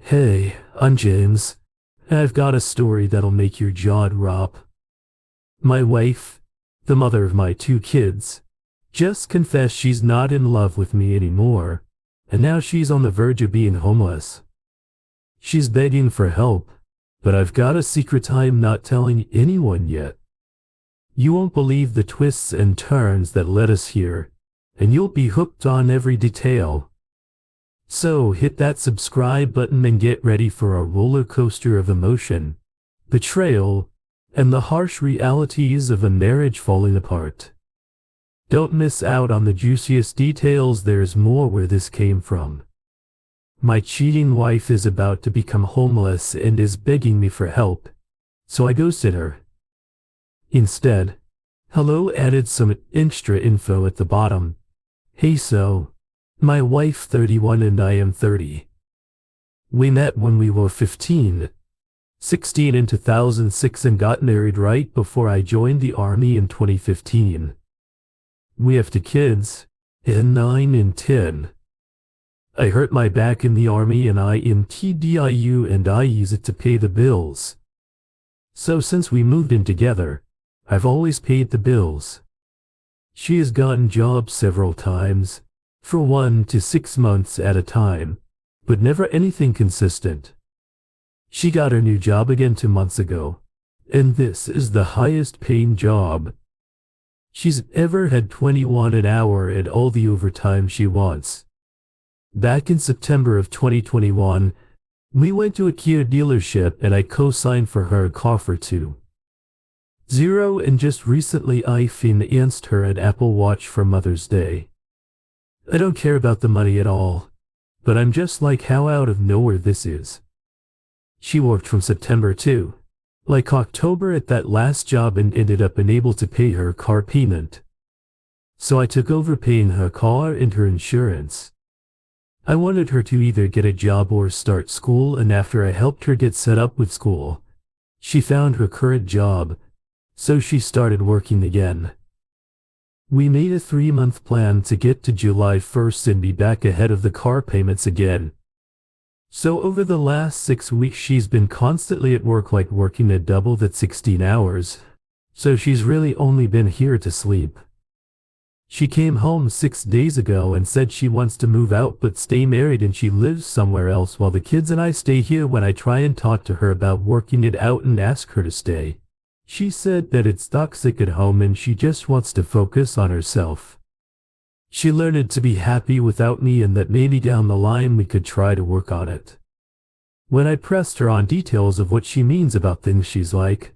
Hey, I'm James. I've got a story that'll make your jaw drop. My wife, the mother of my two kids, just confessed she's not in love with me anymore, and now she's on the verge of being homeless. She's begging for help, but I've got a secret I'm not telling anyone yet. You won't believe the twists and turns that led us here, and you'll be hooked on every detail. So hit that subscribe button and get ready for a roller coaster of emotion, betrayal, and the harsh realities of a marriage falling apart. Don't miss out on the juiciest details. There's more where this came from. My cheating wife is about to become homeless and is begging me for help, so I ghosted her. Instead, hello added some extra info at the bottom. Hey, so my wife 31 and I am 30. We met when we were 15, 16 in 2006 and got married right before I joined the army in 2015. We have two kids, 9 and 10. I hurt my back in the army and I am TDIU and I use it to pay the bills. So since we moved in together, I've always paid the bills. She has gotten jobs several times, for 1 to 6 months at a time, but never anything consistent. She got her new job again 2 months ago, and this is the highest paying job she's ever had, 21 an hour and all the overtime she wants. Back in September of 2021, we went to a Kia dealership and I co-signed for her a car for 2.0, and just recently I financed her an Apple Watch for Mother's Day. I don't care about the money at all, but I'm just like how out of nowhere this is. She worked from September to, like October at that last job and ended up unable to pay her car payment. So I took over paying her car and her insurance. I wanted her to either get a job or start school, and after I helped her get set up with school, she found her current job, so she started working again. We made a 3-month plan to get to July 1st and be back ahead of the car payments again. So over the last 6 weeks she's been constantly at work, like working a double that 16 hours, so she's really only been here to sleep. She came home 6 days ago and said she wants to move out but stay married and she lives somewhere else while the kids and I stay here. When I try and talk to her about working it out and ask her to stay, she said that it's toxic at home and she just wants to focus on herself. She learned to be happy without me and that maybe down the line we could try to work on it. When I pressed her on details of what she means about things, she's like,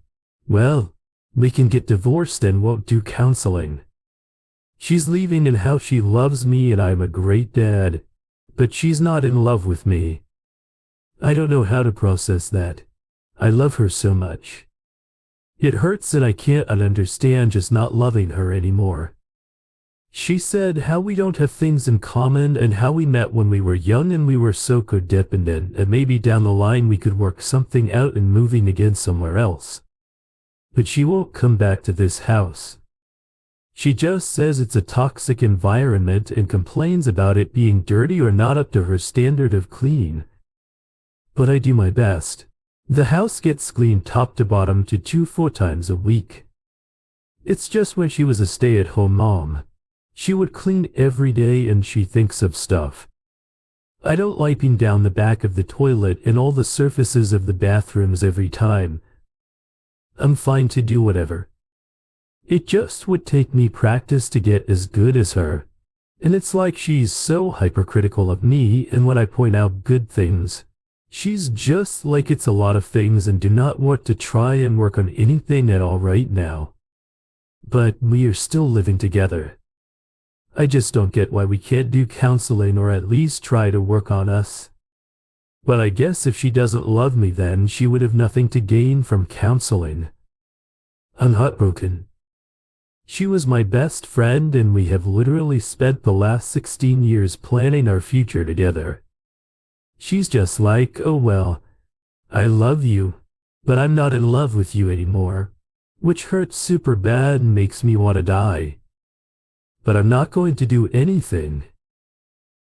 well, we can get divorced and won't do counseling. She's leaving and how she loves me and I'm a great dad, but she's not in love with me. I don't know how to process that. I love her so much. It hurts and I can't understand just not loving her anymore. She said how we don't have things in common and how we met when we were young and we were so codependent and maybe down the line we could work something out and moving again somewhere else. But she won't come back to this house. She just says it's a toxic environment and complains about it being dirty or not up to her standard of clean. But I do my best. The house gets cleaned top to bottom to 2-4 times a week. It's just when she was a stay-at-home mom, she would clean every day and she thinks of stuff. I don't wiping down the back of the toilet and all the surfaces of the bathrooms every time. I'm fine to do whatever. It just would take me practice to get as good as her. And it's like she's so hypercritical of me, and when I point out good things, she's just like it's a lot of things and do not want to try and work on anything at all right now. But we are still living together. I just don't get why we can't do counseling or at least try to work on us. But I guess if she doesn't love me then she would have nothing to gain from counseling. I'm heartbroken. She was my best friend and we have literally spent the last 16 years planning our future together. She's just like, oh well, I love you, but I'm not in love with you anymore, which hurts super bad and makes me want to die. But I'm not going to do anything.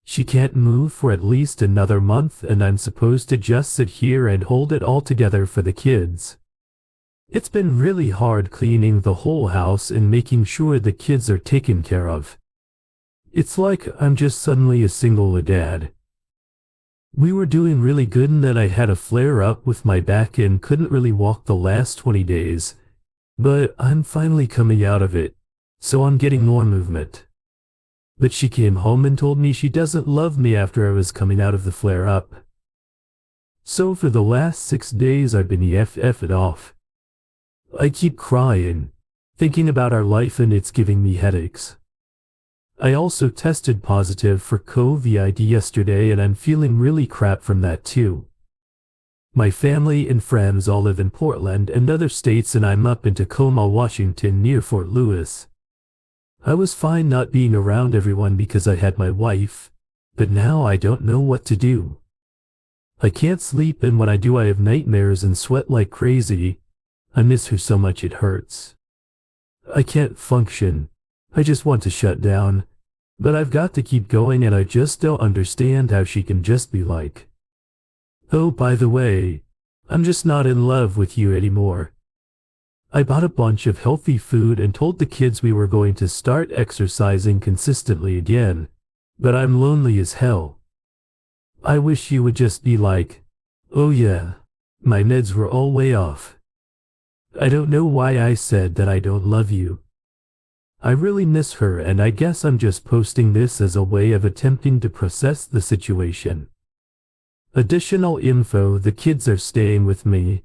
She can't move for at least another month, and I'm supposed to just sit here and hold it all together for the kids. It's been really hard cleaning the whole house and making sure the kids are taken care of. It's like I'm just suddenly a single dad. We were doing really good, and then I had a flare-up with my back and couldn't really walk the last 20 days. But I'm finally coming out of it, so I'm getting more movement. But she came home and told me she doesn't love me after I was coming out of the flare-up. So for the last 6 days I've been EFF'd off. I keep crying, thinking about our life, and it's giving me headaches. I also tested positive for COVID yesterday, and I'm feeling really crap from that too. My family and friends all live in Portland and other states, and I'm up in Tacoma, Washington, near Fort Lewis. I was fine not being around everyone because I had my wife, but now I don't know what to do. I can't sleep, and when I do I have nightmares and sweat like crazy. I miss her so much it hurts. I can't function. I just want to shut down. But I've got to keep going, and I just don't understand how she can just be like, "Oh, by the way, I'm just not in love with you anymore." I bought a bunch of healthy food and told the kids we were going to start exercising consistently again, but I'm lonely as hell. I wish you would just be like, "Oh yeah, my meds were all way off." I don't know why I said that I don't love you. I really miss her, and I guess I'm just posting this as a way of attempting to process the situation. Additional info: the kids are staying with me.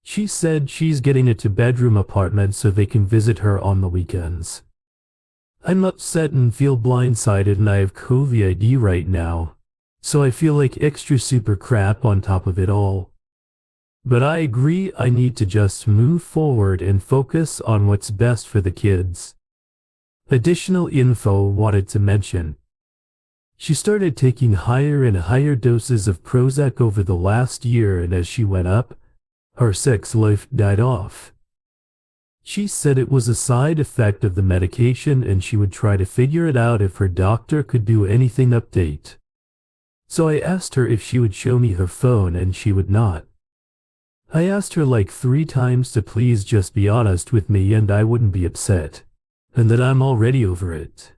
She said she's getting a two-bedroom apartment so they can visit her on the weekends. I'm upset and feel blindsided, and I have COVID right now, so I feel like extra super crap on top of it all. But I agree I need to just move forward and focus on what's best for the kids. Additional info wanted to mention: she started taking higher and higher doses of Prozac over the last year, and as she went up, her sex life died off. She said it was a side effect of the medication, and she would try to figure it out if her doctor could do anything update. So I asked her if she would show me her phone, and she would not. I asked her like 3 times to please just be honest with me and I wouldn't be upset, and that I'm already over it.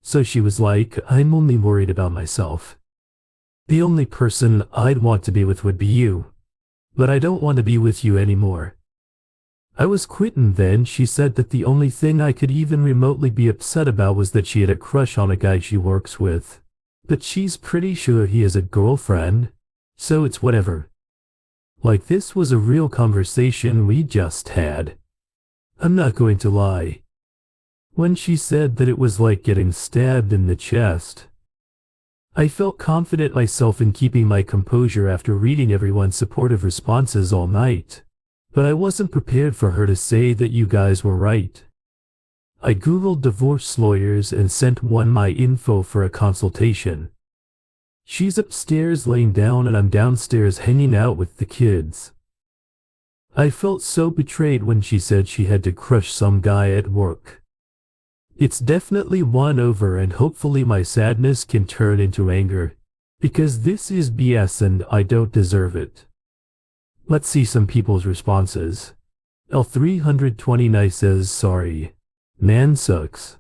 So she was like, "I'm only worried about myself. The only person I'd want to be with would be you, but I don't want to be with you anymore." I was quitting then. She said that the only thing I could even remotely be upset about was that she had a crush on a guy she works with, but she's pretty sure he has a girlfriend, so it's whatever. Like, this was a real conversation we just had. I'm not going to lie. When she said that it was like getting stabbed in the chest, I felt confident myself in keeping my composure after reading everyone's supportive responses all night, but I wasn't prepared for her to say that you guys were right. I googled divorce lawyers and sent one my info for a consultation. She's upstairs laying down and I'm downstairs hanging out with the kids. I felt so betrayed when she said she had to crush some guy at work. It's definitely won over, and hopefully my sadness can turn into anger, because this is BS and I don't deserve it. Let's see some people's responses. L329 says, "Sorry, man sucks.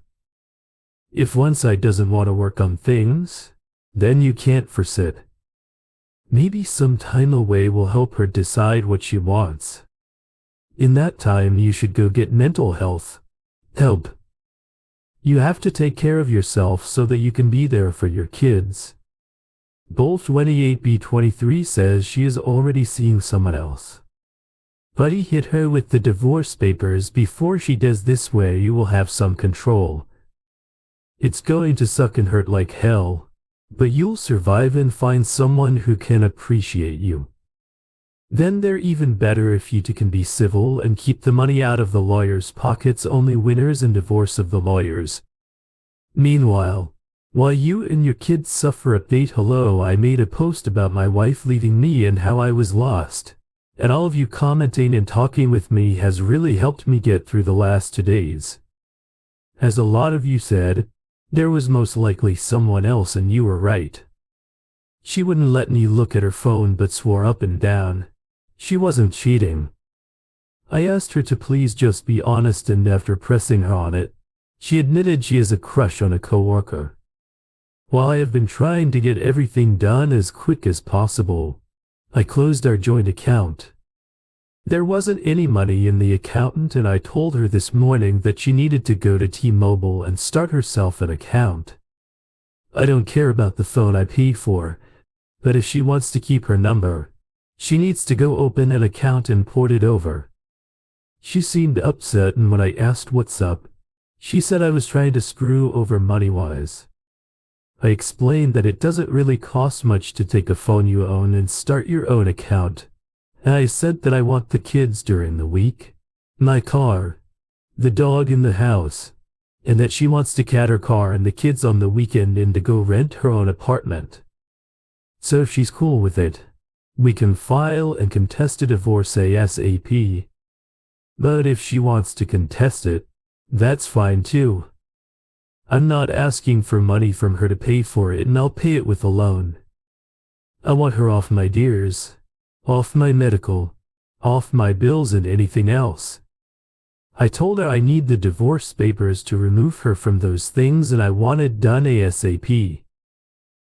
If one side doesn't want to work on things, then you can't force it. Maybe some time away will help her decide what she wants. In that time you should go get mental health help. You have to take care of yourself so that you can be there for your kids." Bull28B23 says she is already seeing someone else. "Buddy, hit her with the divorce papers before she does. This way you will have some control. It's going to suck and hurt like hell, but you'll survive and find someone who can appreciate you. Then they're even better if you two can be civil and keep the money out of the lawyers' pockets. Only winners in divorce of the lawyers. Meanwhile, while you and your kids suffer." Update: hello, I made a post about my wife leaving me and how I was lost, and all of you commenting and talking with me has really helped me get through the last 2 days. As a lot of you said, There was most likely someone else and you were right. She wouldn't let me look at her phone but swore up and down she wasn't cheating. I asked her to please just be honest, and after pressing her on it, she admitted she has a crush on a coworker. While I have been trying to get everything done as quick as possible, I closed our joint account. There wasn't any money in the account, and I told her this morning that she needed to go to T-Mobile and start herself an account. I don't care about the phone I pay for, but if she wants to keep her number, she needs to go open an account and port it over. She seemed upset, and when I asked what's up, she said I was trying to screw over money-wise. I explained that it doesn't really cost much to take a phone you own and start your own account. And I said that I want the kids during the week, my car, the dog in the house, and that she wants to cat her car and the kids on the weekend and to go rent her own apartment. So if she's cool with it, we can file and contest a divorce ASAP. But if she wants to contest it, that's fine too. I'm not asking for money from her to pay for it, and I'll pay it with a loan. I want her off my dears, off my medical, off my bills and anything else. I told her I need the divorce papers to remove her from those things, and I want it done ASAP.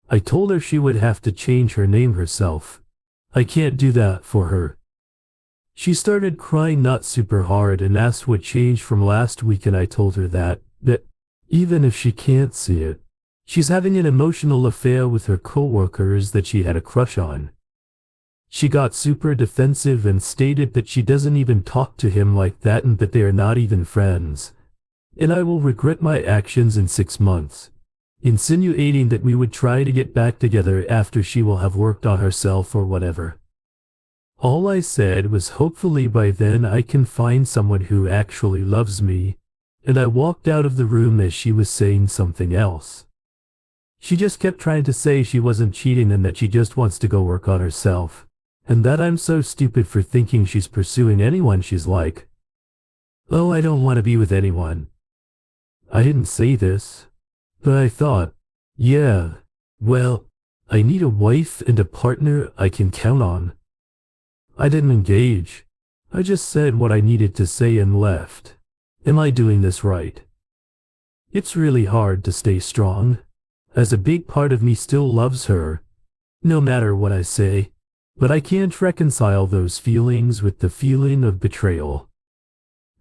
I told her she would have to change her name herself. I can't do that for her. She started crying not super hard and asked what changed from last week, and I told her that even if she can't see it, she's having an emotional affair with her coworkers that she had a crush on. She got super defensive and stated that she doesn't even talk to him like that and that they are not even friends. And I will regret my actions in 6 months, insinuating that we would try to get back together after she will have worked on herself or whatever. All I said was hopefully by then I can find someone who actually loves me, and I walked out of the room as she was saying something else. She just kept trying to say she wasn't cheating and that she just wants to go work on herself, and that I'm so stupid for thinking she's pursuing anyone she's like. Oh, I don't want to be with anyone. I didn't say this, but I thought, yeah, well, I need a wife and a partner I can count on. I didn't engage. I just said what I needed to say and left. Am I doing this right? It's really hard to stay strong, as a big part of me still loves her, no matter what I say, but I can't reconcile those feelings with the feeling of betrayal.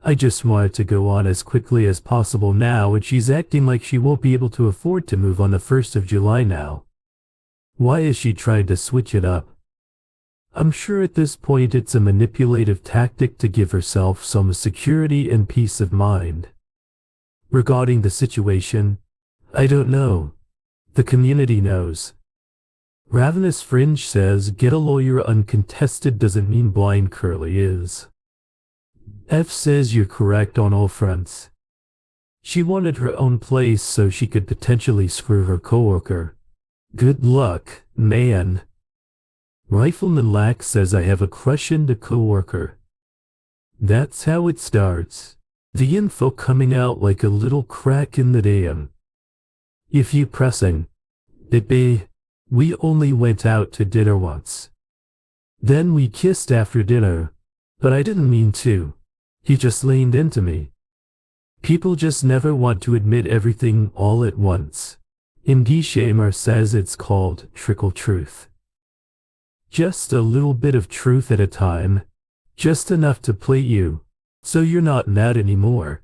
I just want it to go on as quickly as possible now, and she's acting like she won't be able to afford to move on the 1st of July now. Why is she trying to switch it up? I'm sure at this point it's a manipulative tactic to give herself some security and peace of mind. Regarding the situation, I don't know. The community knows. Ravenous Fringe says get a lawyer uncontested doesn't mean blind Curly is. F says you're correct on all fronts. She wanted her own place so she could potentially screw her coworker. Good luck, man. Rifleman Lack says I have a crush on the coworker. That's how it starts. The info coming out like a little crack in the dam. If you pressing, we only went out to dinner once. Then we kissed after dinner, but I didn't mean to. He just leaned into me. People just never want to admit everything all at once. MD Shamer says it's called trickle truth. Just a little bit of truth at a time, just enough to play you, so you're not mad anymore.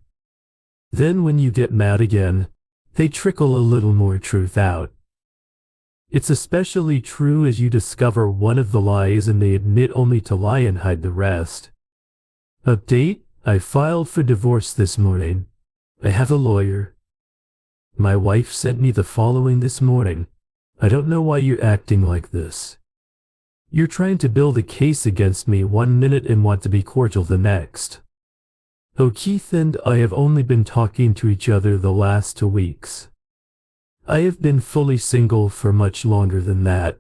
Then when you get mad again, they trickle a little more truth out. It's especially true as you discover one of the lies and they admit only to lie and hide the rest. Update: I filed for divorce this morning. I have a lawyer. My wife sent me the following this morning. I don't know why you're acting like this. You're trying to build a case against me one minute and want to be cordial the next. Oh, Keith and I have only been talking to each other the last 2 weeks. I have been fully single for much longer than that.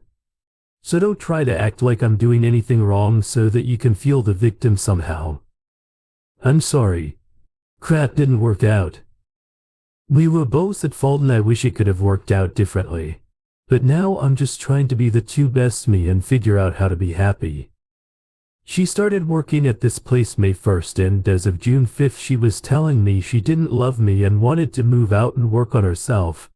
So don't try to act like I'm doing anything wrong so that you can feel the victim somehow. I'm sorry. Crap didn't work out. We were both at fault and I wish it could have worked out differently. But now I'm just trying to be the two best me and figure out how to be happy. She started working at this place May 1st and as of June 5th she was telling me she didn't love me and wanted to move out and work on herself.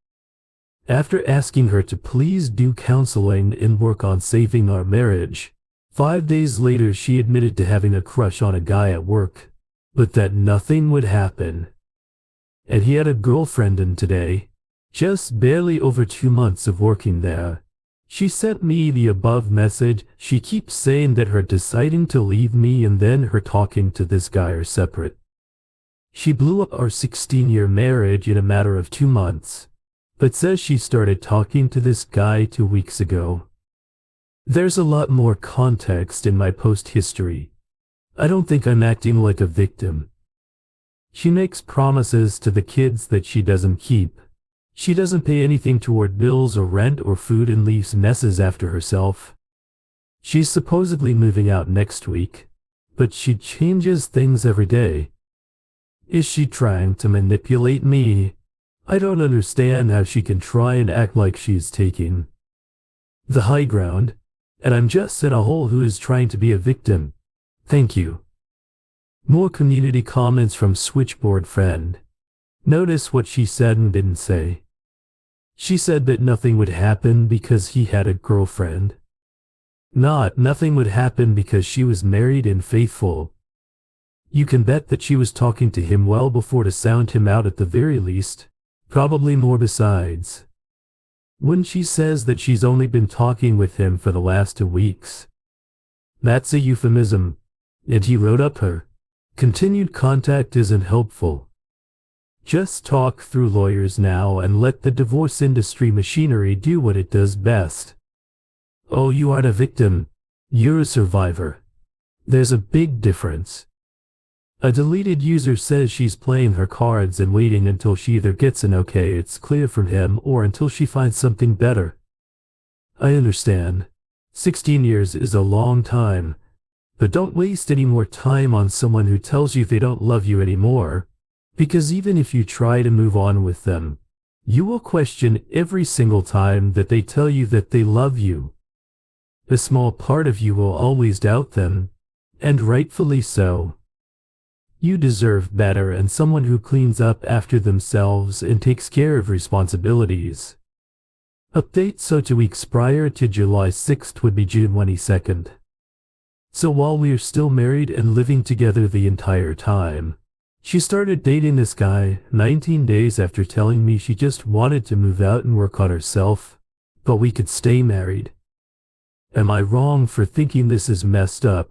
After asking her to please do counseling and work on saving our marriage, 5 days later she admitted to having a crush on a guy at work, but that nothing would happen. And he had a girlfriend in today, just barely over 2 months of working there. She sent me the above message. She keeps saying that her deciding to leave me and then her talking to this guy are separate. She blew up our 16-year marriage in a matter of 2 months, but says she started talking to this guy 2 weeks ago. There's a lot more context in my post history. I don't think I'm acting like a victim. She makes promises to the kids that she doesn't keep. She doesn't pay anything toward bills or rent or food and leaves messes after herself. She's supposedly moving out next week, but she changes things every day. Is she trying to manipulate me? I don't understand how she can try and act like she's taking the high ground, and I'm just in a hole who is trying to be a victim. Thank you. More community comments from Switchboard Friend. Notice what she said and didn't say. She said that nothing would happen because he had a girlfriend. Nothing would happen because she was married and faithful. You can bet that she was talking to him well before to sound him out at the very least, probably more besides. When she says that she's only been talking with him for the last 2 weeks, that's a euphemism, and he wrote up her. Continued contact isn't helpful. Just talk through lawyers now and let the divorce industry machinery do what it does best. Oh, you aren't a victim. You're a survivor. There's a big difference. A deleted user says she's playing her cards and waiting until she either gets an okay it's clear from him or until she finds something better. I understand. 16 years is a long time. But don't waste any more time on someone who tells you they don't love you anymore. Because even if you try to move on with them, you will question every single time that they tell you that they love you. A small part of you will always doubt them, and rightfully so. You deserve better and someone who cleans up after themselves and takes care of responsibilities. Update: so 2 weeks prior to July 6th would be June 22nd. So while we're still married and living together the entire time, she started dating this guy 19 days after telling me she just wanted to move out and work on herself, but we could stay married. Am I wrong for thinking this is messed up,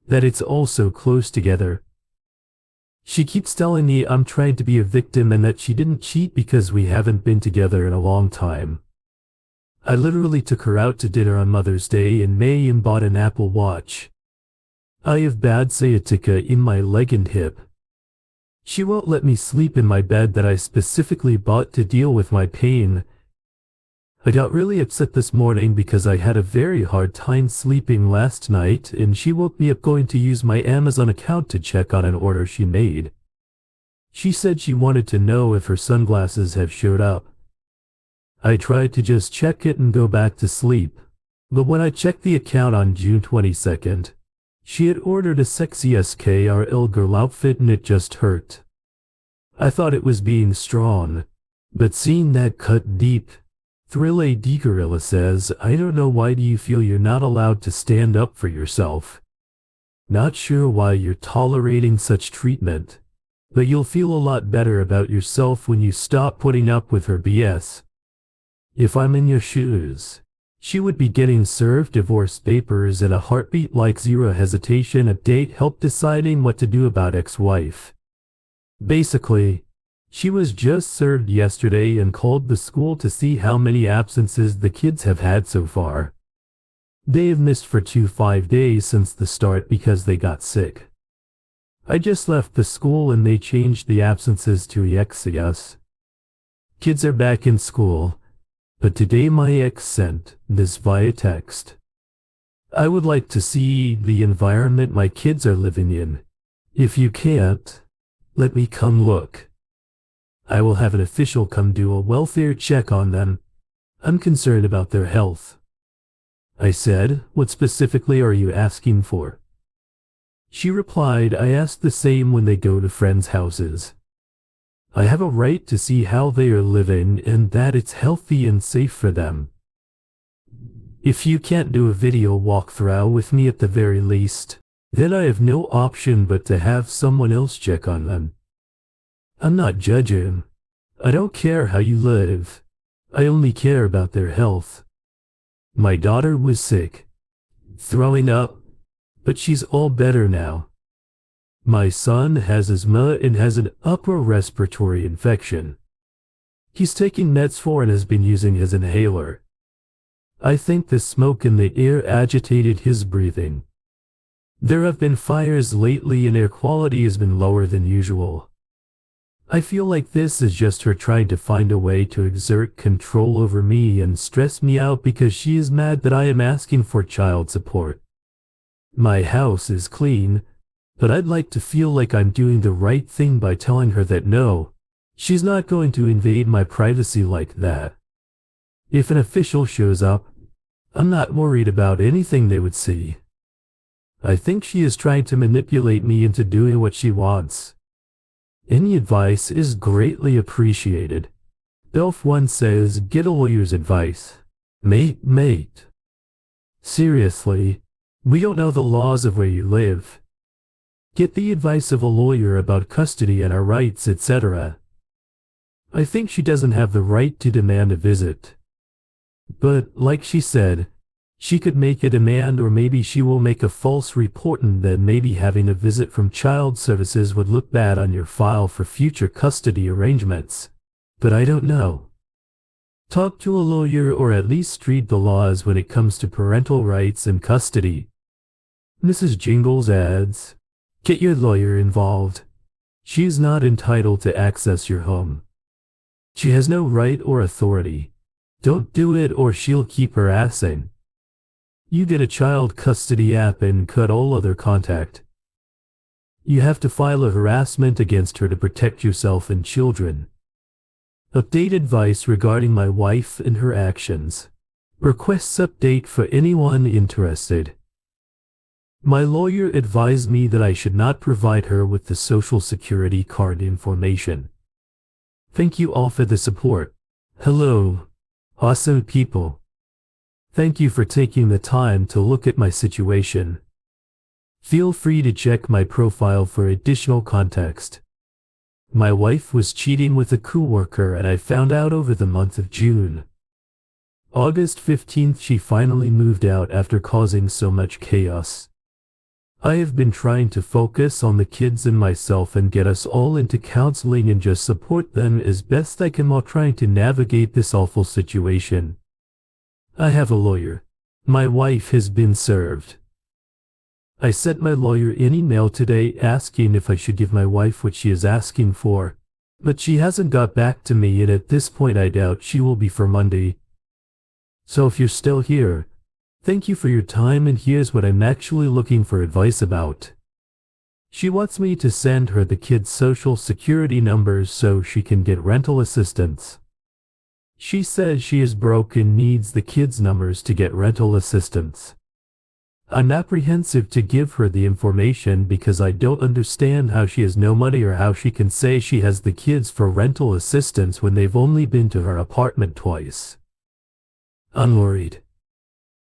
that it's all so close together? She keeps telling me I'm trying to be a victim and that she didn't cheat because we haven't been together in a long time. I literally took her out to dinner on Mother's Day in May and bought an Apple Watch. I have bad sciatica in my leg and hip. She won't let me sleep in my bed that I specifically bought to deal with my pain. I got really upset this morning because I had a very hard time sleeping last night and she woke me up going to use my Amazon account to check on an order she made. She said she wanted to know if her sunglasses have showed up. I tried to just check it and go back to sleep, but when I checked the account on June 22nd, she had ordered a sexy SKRL girl outfit and it just hurt. I thought it was being strong, but seeing that cut deep. Thrill AD Gorilla says, I don't know, why do you feel you're not allowed to stand up for yourself? Not sure why you're tolerating such treatment, but you'll feel a lot better about yourself when you stop putting up with her BS. If I'm in your shoes, she would be getting served divorce papers in a heartbeat like zero hesitation. A date help deciding what to do about ex-wife. Basically, she was just served yesterday and called the school to see how many absences the kids have had so far. They have missed for 5 days since the start because they got sick. I just left the school and they changed the absences to EXCS. Kids are back in school. But today my ex sent this via text. I would like to see the environment my kids are living in. If you can't, let me come look. I will have an official come do a welfare check on them. I'm concerned about their health. I said, what specifically are you asking for? She replied, I ask the same when they go to friends' houses. I have a right to see how they are living and that it's healthy and safe for them. If you can't do a video walkthrough with me at the very least, then I have no option but to have someone else check on them. I'm not judging. I don't care how you live. I only care about their health. My daughter was sick, throwing up, but she's all better now. My son has asthma and has an upper respiratory infection. He's taking meds for and has been using his inhaler. I think the smoke in the air agitated his breathing. There have been fires lately and air quality has been lower than usual. I feel like this is just her trying to find a way to exert control over me and stress me out because she is mad that I am asking for child support. My house is clean, but I'd like to feel like I'm doing the right thing by telling her that no, she's not going to invade my privacy like that. If an official shows up, I'm not worried about anything they would see. I think she is trying to manipulate me into doing what she wants. Any advice is greatly appreciated. Belf once says, get a lawyer's advice. Mate. Seriously, we don't know the laws of where you live. Get the advice of a lawyer about custody and our rights, etc. I think she doesn't have the right to demand a visit. But, like she said, she could make a demand or maybe she will make a false report and then maybe having a visit from child services would look bad on your file for future custody arrangements. But I don't know. Talk to a lawyer or at least read the laws when it comes to parental rights and custody. Mrs. Jingles adds, get your lawyer involved. She is not entitled to access your home. She has no right or authority. Don't do it or she'll keep harassing. You get a child custody app and cut all other contact. You have to file a harassment against her to protect yourself and children. Update advice regarding my wife and her actions. Requests update for anyone interested. My lawyer advised me that I should not provide her with the Social Security card information. Thank you all for the support. Hello, awesome people. Thank you for taking the time to look at my situation. Feel free to check my profile for additional context. My wife was cheating with a coworker and I found out over the month of June. August 15th she finally moved out after causing so much chaos. I have been trying to focus on the kids and myself and get us all into counseling and just support them as best I can while trying to navigate this awful situation. I have a lawyer. My wife has been served. I sent my lawyer an email today asking if I should give my wife what she is asking for, but she hasn't got back to me and at this point I doubt she will be for Monday. So if you're still here, thank you for your time and here's what I'm actually looking for advice about. She wants me to send her the kids' social security numbers so she can get rental assistance. She says she is broke and needs the kids' numbers to get rental assistance. I'm apprehensive to give her the information because I don't understand how she has no money or how she can say she has the kids for rental assistance when they've only been to her apartment twice. Unworried.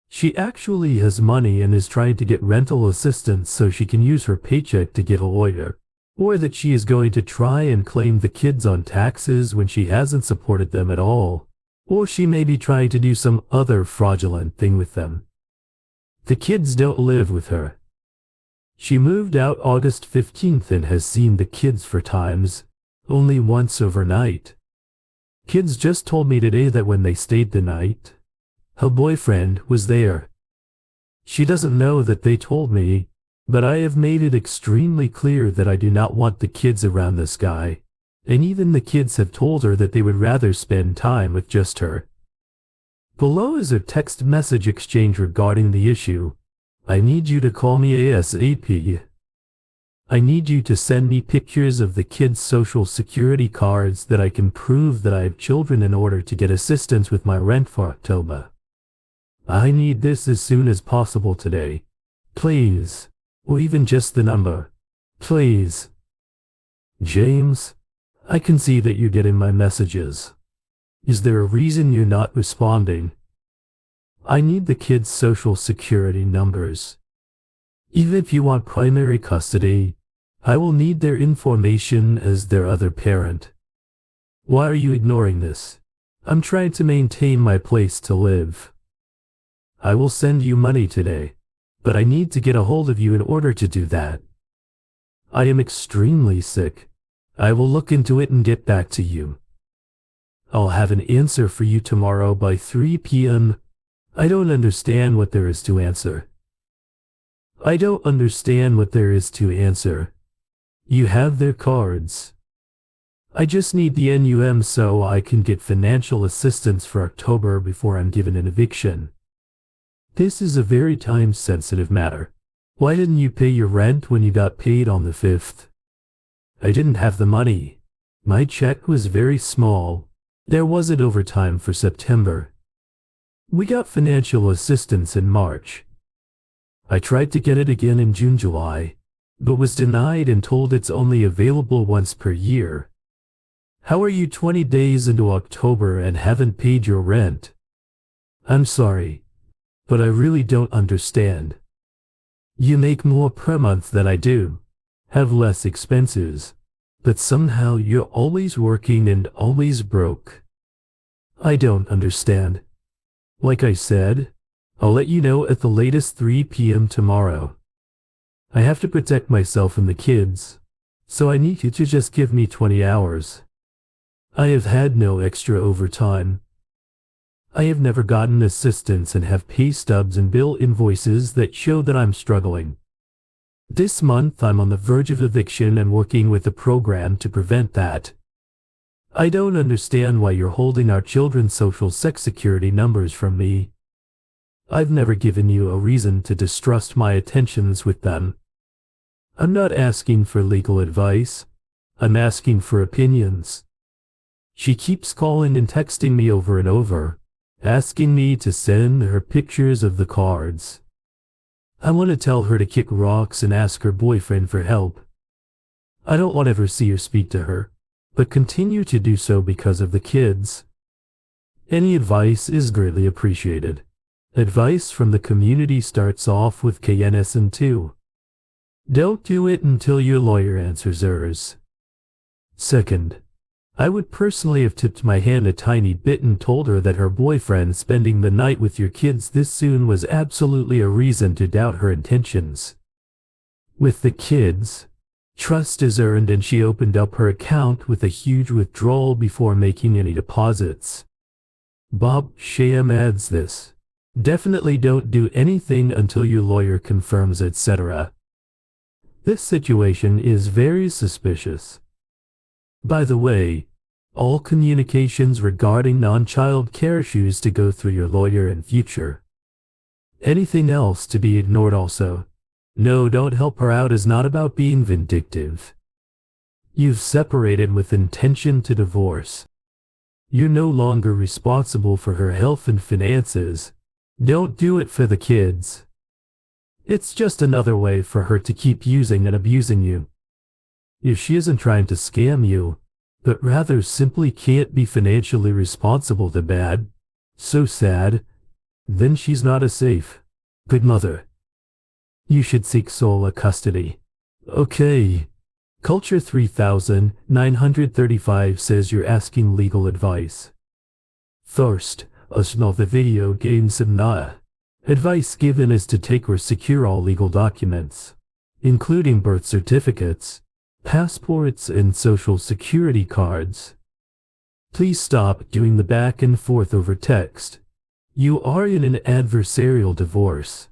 She actually has money and is trying to get rental assistance so she can use her paycheck to get a lawyer, or that she is going to try and claim the kids on taxes when she hasn't supported them at all, or she may be trying to do some other fraudulent thing with them. The kids don't live with her. She moved out August 15th and has seen the kids for times, only once overnight. Kids just told me today that when they stayed the night, her boyfriend was there. She doesn't know that they told me, but I have made it extremely clear that I do not want the kids around this guy, and even the kids have told her that they would rather spend time with just her. Below is a text message exchange regarding the issue. I need you to call me ASAP. I need you to send me pictures of the kids' social security cards that I can prove that I have children in order to get assistance with my rent for October. I need this as soon as possible today. Please. Or even just the number. Please. James, I can see that you're getting my messages. Is there a reason you're not responding? I need the kids' social security numbers. Even if you want primary custody, I will need their information as their other parent. Why are you ignoring this? I'm trying to maintain my place to live. I will send you money today, but I need to get a hold of you in order to do that. I am extremely sick. I will look into it and get back to you. I'll have an answer for you tomorrow by 3 p.m. I don't understand what there is to answer. I don't understand what there is to answer. You have their cards. I just need the NUM so I can get financial assistance for October before I'm given an eviction. This is a very time-sensitive matter. Why didn't you pay your rent when you got paid on the 5th? I didn't have the money. My check was very small. There wasn't overtime for September. We got financial assistance in March. I tried to get it again in June, July, but was denied and told it's only available once per year. How are you 20 days into October and haven't paid your rent? I'm sorry, but I really don't understand. You make more per month than I do, have less expenses, but somehow you're always working and always broke. I don't understand. Like I said, I'll let you know at the latest 3 p.m. tomorrow. I have to protect myself and the kids, so I need you to just give me 20 hours. I have had no extra overtime. I have never gotten assistance and have pay stubs and bill invoices that show that I'm struggling. This month I'm on the verge of eviction and working with a program to prevent that. I don't understand why you're holding our children's social security numbers from me. I've never given you a reason to distrust my attentions with them. I'm not asking for legal advice. I'm asking for opinions. She keeps calling and texting me over and over, asking me to send her pictures of the cards. I want to tell her to kick rocks and ask her boyfriend for help. I don't want to ever see or speak to her, but continue to do so because of the kids. Any advice is greatly appreciated. Advice from the community starts off with KNSN2. Don't do it until your lawyer answers hers. Second, I would personally have tipped my hand a tiny bit and told her that her boyfriend spending the night with your kids this soon was absolutely a reason to doubt her intentions. With the kids, trust is earned and she opened up her account with a huge withdrawal before making any deposits. Bob Sham adds this. Definitely don't do anything until your lawyer confirms, etc. This situation is very suspicious. By the way, all communications regarding non-child care issues to go through your lawyer in future. Anything else to be ignored also. No, don't help her out is not about being vindictive. You've separated with intention to divorce. You're no longer responsible for her health and finances. Don't do it for the kids. It's just another way for her to keep using and abusing you. If she isn't trying to scam you, but rather simply can't be financially responsible to bad, so sad, then she's not a safe, good mother. You should seek sole custody. Okay. Culture 3935 says you're asking legal advice. First, us know the video game Simna. Advice given is to take or secure all legal documents, including birth certificates, passports, and social security cards. Please stop doing the back and forth over text. You are in an adversarial divorce.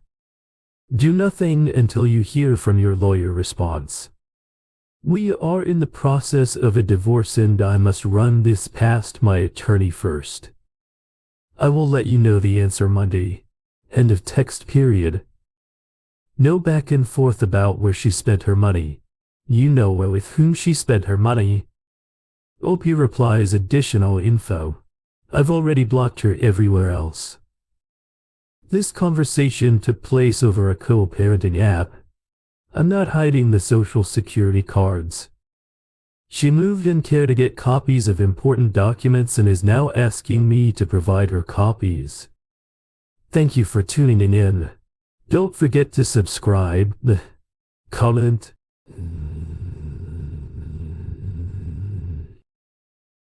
Do nothing until you hear from your lawyer response. We are in the process of a divorce and I must run this past my attorney first. I will let you know the answer Monday. End of text period. No back and forth about where she spent her money. You know with whom she spent her money. OP replies additional info. I've already blocked her everywhere else. This conversation took place over a co-parenting app. I'm not hiding the social security cards. She moved in care to get copies of important documents and is now asking me to provide her copies. Thank you for tuning in. Don't forget to subscribe, comment.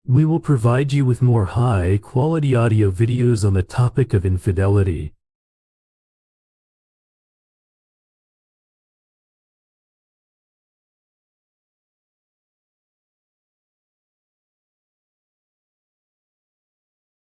We will provide you with more high-quality audio videos on the topic of infidelity.